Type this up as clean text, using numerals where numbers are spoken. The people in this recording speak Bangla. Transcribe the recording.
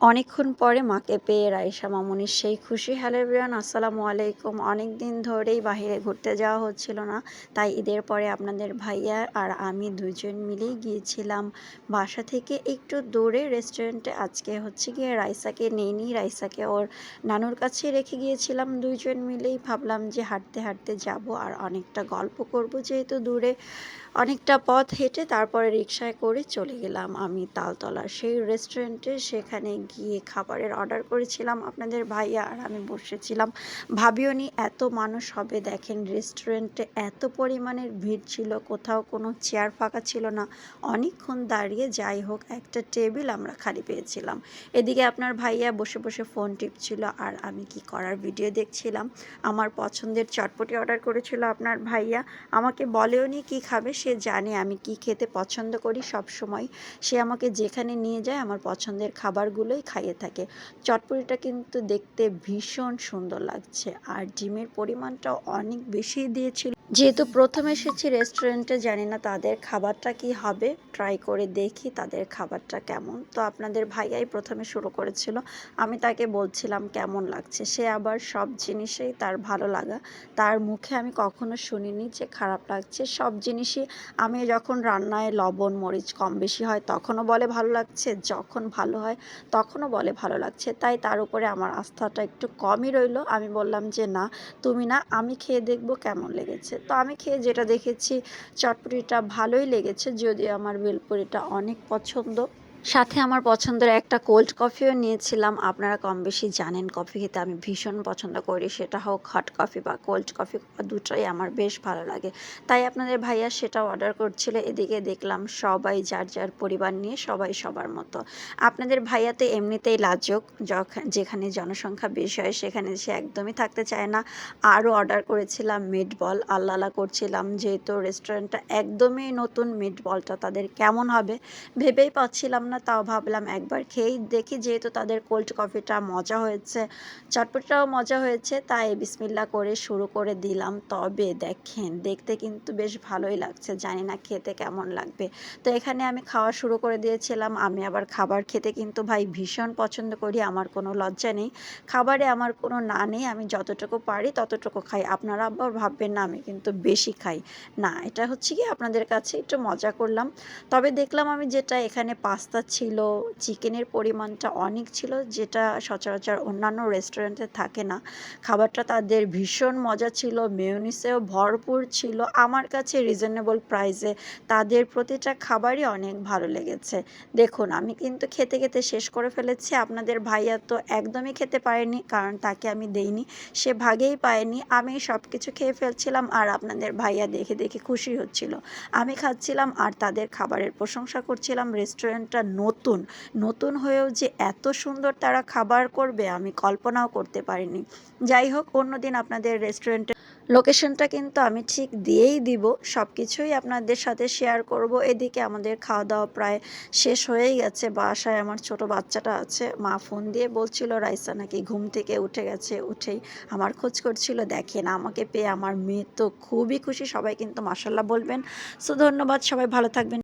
অনেকক্ষণ পরে মাকে পেয়ে রাইসা মামুনির সেই খুশি। হ্যালো এভরিওয়ান, আসসালামু আলাইকুম। অনেক দিন ধরেই বাহিরে ঘুরতে যাওয়া হচ্ছিল না, তাই ঈদের পরে আপনাদের ভাইয়া আর আমি দুজন মিলেই গিয়েছিলাম বাসা থেকে একটু দূরে রেস্টুরেন্টে। আজকে হচ্ছে গিয়ে রাইসাকে নিয়ে রাইসাকে ওর নানুর কাছে রেখে গিয়েছিলাম। দুইজন মিলেই ভাবলাম যে হাঁটতে হাঁটতে যাব আর অনেকটা গল্প করব, যেহেতু দূরে অনেকটা পথ হেঁটে তারপরে রিকশায় করে চলে গেলাম আমি তালতলার সেই রেস্টুরেন্টে। সেখানে গিয়ে খাবারের অর্ডার করেছিলাম, আপনাদের ভাইয়া আর আমি বসেছিলাম। ভাবিও নি এত মানুষ হবে। দেখেন রেস্টুরেন্টে এত পরিমাণের ভিড় ছিল, কোথাও কোনো চেয়ার ফাঁকা ছিল না। অনেকক্ষণ দাঁড়িয়ে, যাই হোক একটা টেবিল আমরা খালি পেয়েছিলাম। এদিকে আপনার ভাইয়া বসে বসে ফোন টিপছিল আর আমি কি করার ভিডিও দেখছিলাম। আমার পছন্দের চটপটি অর্ডার করেছিল আপনার ভাইয়া। আমাকে বলেও নি কী খাবে, সে জানে আমি কি খেতে পছন্দ করি সব সময়। সে আমাকে যেখানে নিয়ে যায় আমার পছন্দের খাবারগুলোই খাইয়ে থাকে। চটপটিটা কিন্তু দেখতে ভীষণ সুন্দর লাগছে আর ডিমের পরিমাণটাও অনেক বেশি দিয়েছিল। যেহেতু প্রথম এসেছি রেস্টুরেন্টে, জানি না তাদের খাবারটা কি হবে, ট্রাই করে দেখি তাদের খাবারটা কেমন। তো আপনাদের ভাইয়াই প্রথমে শুরু করেছিল, আমি তাকে বলছিলাম কেমন লাগছে। সে আবার সব জিনিসেই তার ভালো লাগা, তার মুখে আমি কখনো শুনিনি যে খারাপ লাগছে। সব জিনিসই, আমি যখন রান্নায় লবণ মরিচ কম বেশি হয় তখনও বলে ভালো লাগছে, যখন ভালো হয় তখনও বলে ভালো লাগছে। তাই তার উপরে আমার আস্থাটা একটু কমই রইলো। আমি বললাম যে না, তুমি না, আমি খেয়ে দেখবো কেমন লেগেছে। তো আমি খেয়ে যেটা দেখেছি, চটপটিটা ভালোই লেগেছে, যদিও আমার ভেলপুরিটা অনেক পছন্দ। সাথে আমার পছন্দের একটা কোল্ড কফিও নিয়েছিলাম। আপনারা কম বেশি জানেন কফি খেতে আমি ভীষণ পছন্দ করি, সেটা হোক হট কফি বা কোল্ড কফি, দুটোই আমার বেশ ভালো লাগে। তাই আপনাদের ভাইয়া সেটা অর্ডার করছিল। এদিকে দেখলাম সবাই যার যার পরিবার নিয়ে সবাই সবার মতো। আপনাদের ভাইয়া তো এমনিতেই লাজুক, যেখানে জনসংখ্যা বেশি হয় সেখানে সে একদমই থাকতে চায় না। আরও অর্ডার করেছিলাম মিট বল, আল্লাহ করছিলাম, যেহেতু রেস্টুরেন্টটা একদমই নতুন, মিট বলটা তাদের কেমন হবে ভেবেই পাচ্ছিলাম না। তাও ভাবলাম একবার খেয়েই দেখি, যেহেতু তাদের কোল্ড কফিটা মজা হয়েছে, চটপটিটাও মজা হয়েছে, তাই বিসমিল্লা করে শুরু করে দিলাম। তবে দেখেন দেখতে কিন্তু বেশ ভালোই লাগছে, জানি না খেতে কেমন লাগবে। তো এখানে আমি খাওয়া শুরু করে দিয়েছিলাম। আমি আবার খাবার খেতে কিন্তু ভাই ভীষণ পছন্দ করি, আমার কোনো লজ্জা নেই, খাবারে আমার কোনো না নেই, আমি যতটুকু পারি ততটুকু খাই। আপনারা আবার ভাববেন না আমি কিন্তু বেশি খাই, না, এটা হচ্ছে কি আপনাদের কাছে একটু মজা করলাম। তবে দেখলাম আমি যেটা, এখানে পাস্তা ছিল, চিকেনের পরিমাণটা অনেক ছিল, যেটা সচরাচর অন্যান্য রেস্টুরেন্টে থাকে না। খাবারটা তাদের ভীষণ মজা ছিল, মেয়োনিজেও ভরপুর ছিল। আমার কাছে রিজনেবল প্রাইসে তাদের প্রতিটা খাবারই অনেক ভালো লেগেছে। দেখুন আমি কিন্তু খেতে খেতে শেষ করে ফেলেছি। আপনাদের ভাইয়া তো একদমই খেতে পারেনি, কারণ তাকে আমি দেইনি, সে ভাগেই পায়নি। আমি সব কিছু খেয়ে ফেলছিলাম আর আপনাদের ভাইয়া দেখে দেখে খুশি হচ্ছিল। আমি খাচ্ছিলাম আর তাদের খাবারের প্রশংসা করছিলাম। রেস্টুরেন্টটা নতুন, নতুন হয়েও যে এত সুন্দর তারা খাবার করবে আমি কল্পনাও করতে পারিনি। যাই হোক, অন্যদিন আপনাদের রেস্টুরেন্টের লোকেশনটা কিন্তু আমি ঠিক দিয়েই দিব, সব কিছুই আপনাদের সাথে শেয়ার করব। এদিকে আমাদের খাওয়া দাওয়া প্রায় শেষ হয়েই গেছে। বাসায় আমার ছোট বাচ্চাটা আছে, মা ফোন দিয়ে বলছিল রাইসা নাকি ঘুম থেকে উঠে গেছে, উঠেই আমার খোঁজ করছিল। দেখেন আমাকে পেয়ে আমার মেয়ে তো খুবই খুশি, সবাই কিন্তু মাশাল্লাহ বলবেন। সো ধন্যবাদ, সবাই ভালো থাকবেন।